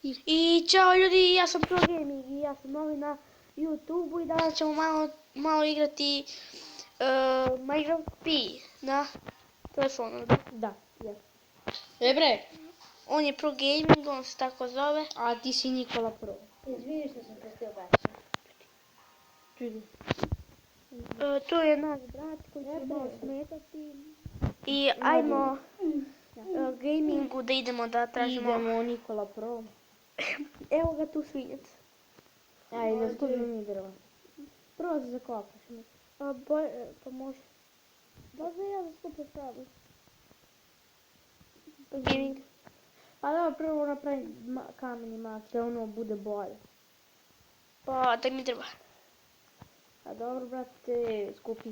I čao ljudi, ja sam Pro Gaming i ja sam novi na YouTube-u i danas ćemo malo igrati Minecraft P na telefonu. Da, je. Bre, On je Pro Gaming, on se tako zove. a ti si Nikola Pro. Izvini što sam pustio baš. Čudi. Tu je naš brat koji će malo smetati. I ajmo gamingu da idemo da tražimo. Idemo Nikola Pro. Evo ga tu svinjac. Ajde, da skupimo mi drva. Prvo se zakopaš. Pa može. Da ja da skupim pravi. Gaming. Pa da, prvo napravim kameni mak, da ono bude bolje. Pa daj mi drva. A dobro, brate, skupi.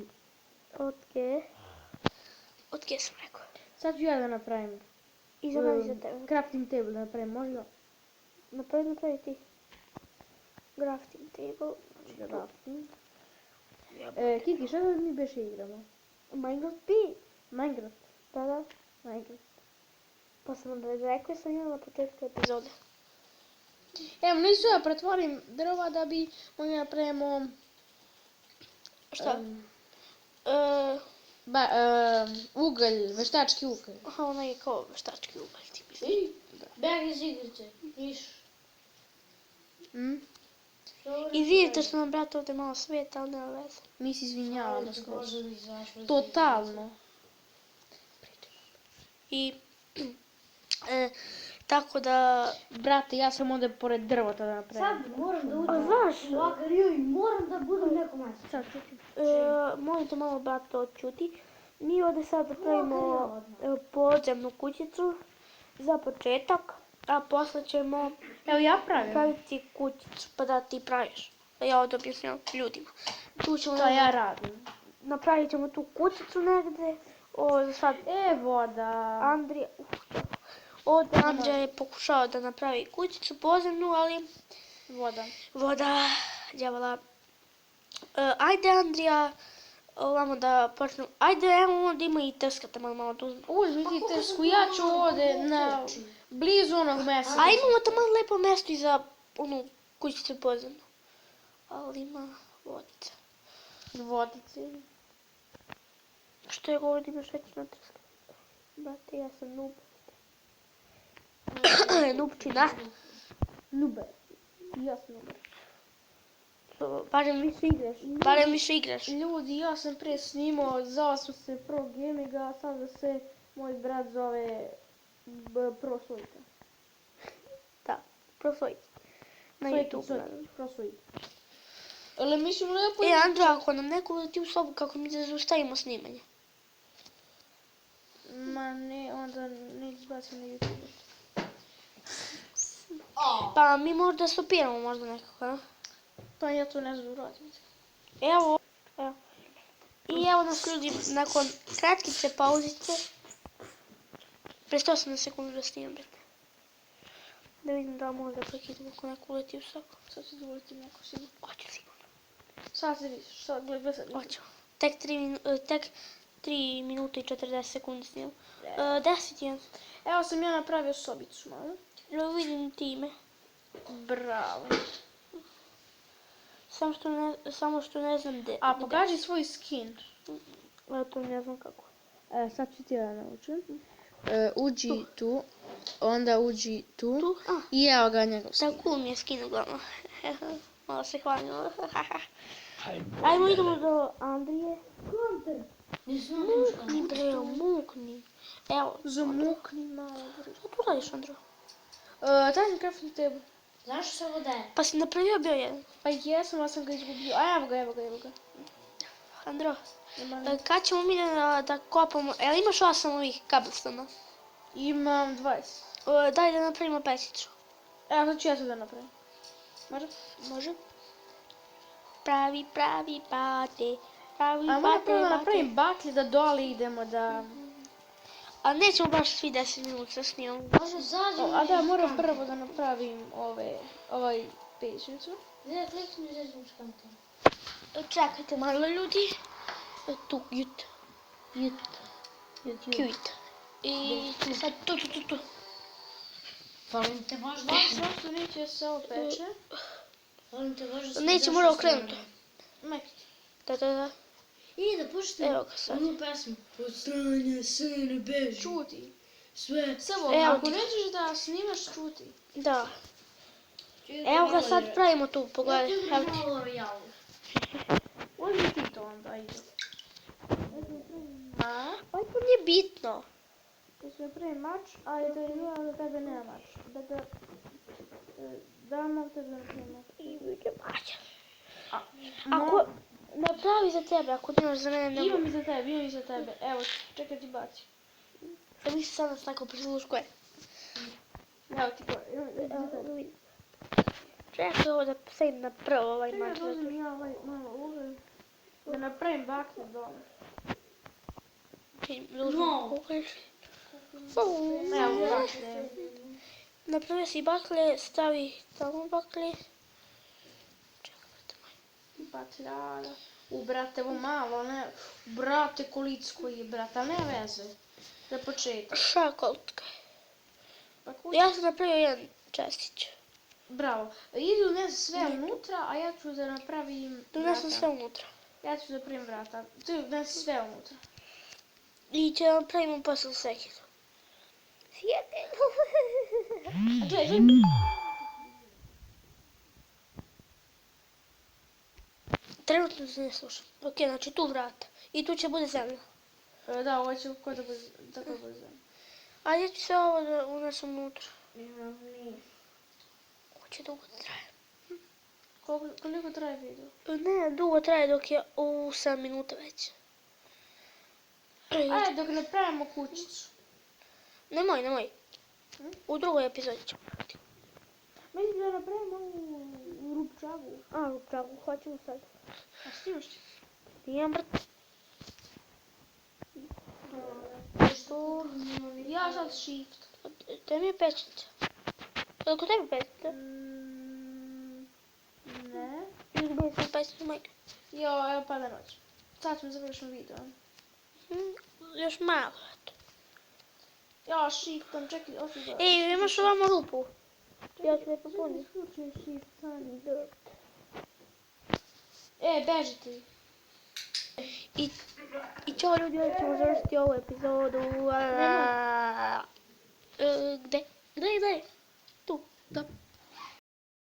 Otke sam rekao. Sad ću ja da napravim. I za mene za tebe. Crafting table da napravim, može li? Napravi ti. Crafting table. Crafting. Kiki, šta da mi beše igramo? Minecraft P. Minecraft. Da. Minecraft. Pa sam rekao sam ja na početku epizode. Evo, nisu ja pretvorim drva da bi mogli napravimo... Šta? Ugalj, veštački ugalj. Aha, ona je kao veštački ugalj ti misliš. Beg iz igrice, viš. Izvinite što nam brat ovdje malo sveta, ali nema veze. Mi se izvinjavamo skroz. Može li izašli? Totalno. I tako da... Brate, ja sam ovdje pored drvota da napravim. Sad moram da uđem znaš? u Agariju i moram da budem neko mjesto. Sad čutim. Možete malo brat to čuti. Mi ovdje sad pravimo podzemnu kućicu za početak, a posle ćemo Evo ja pravim. praviti kućicu pa da ti praviš. Da ja ovdje objašnjam ljudima. Tu ćemo To ja radim. napravit ćemo tu kućicu negdje. Za sad Voda. Andrija, ovdje Andrija je pokušao da napravi kućicu podzemnu, ali voda djevala. Ajde Andrija, ovamo da počnu. Ajde, evo da ima i teskate malo tu. Uzmi ti tesku, ja ću ovdje na blizu onog mjesta. A imamo tamo lepo mjesto i za onu kućicu podzemnu. Ali ima vodica. Vodice. Što je ovdje imaš već na teskate? Brate, ja sam noob. Noobčina. Nube. Ja sam nube. Barem više igraš. Ljudi, ja sam prije snimao, zvao sam se Pro Gaminga, a sada se moj brat zove Pro Sojka. Da, prosvojiti. Na YouTube. Pro Sojka. Ali mislim lepo... Andra, ako nam neko uleti u sobu, kako mi da zaustavimo snimanje? Ma ne, onda ne izbacim na YouTube. Pa mi možda stopiramo možda nekako, a? Pa ja to ne znam uradim. Evo. I evo nas ljudi, nakon kratkice pauzice, prestao sam na sekundu da snimam, brate. Da vidim da možda prekidamo ako neko uleti u sobu. Sad ću da uletim neko sigurno. Hoće sigurno. Sad se vidiš, sad gledaj sad. Hoćemo. Tek 3 minuta i 40 sekundi snimam. 10. Evo sam ja napravio sobicu malo. Da vidim time. Bravo. Samo što ne znam gdje. A pokaži svoj skin. To ne znam kako. Sad ću ti ja naučim. Uđi tu, onda uđi tu. I evo ga njegov skin. Da, cool mi je skin uglavnom. Malo se hvalimo. Ajmo idemo do Andrije. Konter. Mukni breo, mukni. Evo. Zamukni malo. Što tu radiš, Andro? Daj mi crafting table. Znaš što se ovo daje? Pa si napravio bio jedan. Pa jesam, ja sam ga izgubio. A evo ga. Andro, kad ćemo mi da kopamo? Imaš 8 ovih kabelstona? Imam 20. Daj da napravimo pećicu. Evo, sad ću ja to da napravim. Može? Pravi bate. A moram prvo da napravim baklje da dole idemo da... Ali nećemo baš svi 10 minuta da snimamo. Može zađi. A da, moram prvo da napravim ovaj pećnicu. Gdje klikni za zvučkanter. Čekajte malo ljudi. Tu, jut. I sad tu. Volim te Bože. Zašto neće da se ovo peče? Volim te Bože. što Neće, izašao mora s okrenuti. nama. Mekti. Da. I da puštim Evo ga sad. onu pesmu. Postranje se ne beži. Čuti. Sve. Samo, Evo ako ti. nećeš da snimaš, čuti. Da. Evo ga sad pravimo tu, pogledaj. Evo ti. Malo javu. Uzmi ti to onda, ajde. A? Pa to nije bitno. Da se napravi mač, ali da izgleda da tebe nema mač. Da mogu tebe da napravi mač. Ako napravi za tebe, ako nemaš za mene, Imam i za tebe. Evo, čekaj ti baci. Da mi se sada tako prislušku je. Evo ti ko, imam i za tebe. Čekaj ovo da stavim na prvo ovaj Čekaj, mač. da uzmem ja ovaj malo uve. Da napravim bakne dole. No. Evo, bakne. Napravio si bakle, stavi tamo bakle. Bakljada. Brate, ovo malo, ne. Brate, kolicko je, brate, ali ne veze. Za početak. Šakoltka. Pa kući. Ja sam napravio jedan čestić. Bravo. Idu ne sve unutra, a ja ću da napravim Donesam vrata. sve unutra. Ja ću da napravim vrata. Ti unesi sve unutra. I će da napravimo posle sekiru. Sjede. A čekaj, Trenutno se ne slušam. Ok, znači tu vrata. I tu će bude zemlja. Da, ovo će kod da bude zemlja. A ja ću sve ovo da unesem unutra. Imam ni. Ovo će dugo traje. Koliko traje video? Ne, dugo traje dok je u 7 minuta već. Ajde, dok ne pravimo kućicu. Nemoj. U drugoj epizodi ćemo. Mislim da napravimo ovu rupčavu. A, upravo, hoćemo sad. A snimaš ti? Imam vrt. Ja sad shift. Gdje mi je pečnica? Koliko tebi pečnica? Ne. Izgubili sam pečnicu, majke. Jo, evo pada noć. Sad ćemo završiti video. Još malo. eto. Ja shiftom, čekaj, osim da... Ej, imaš ovamo rupu. Ja ću je popuniti. Slučaj shift, sani dirt. Beži ti. I čao ljudi, ovdje ćemo završiti ovu epizodu. Gde? Tu, da.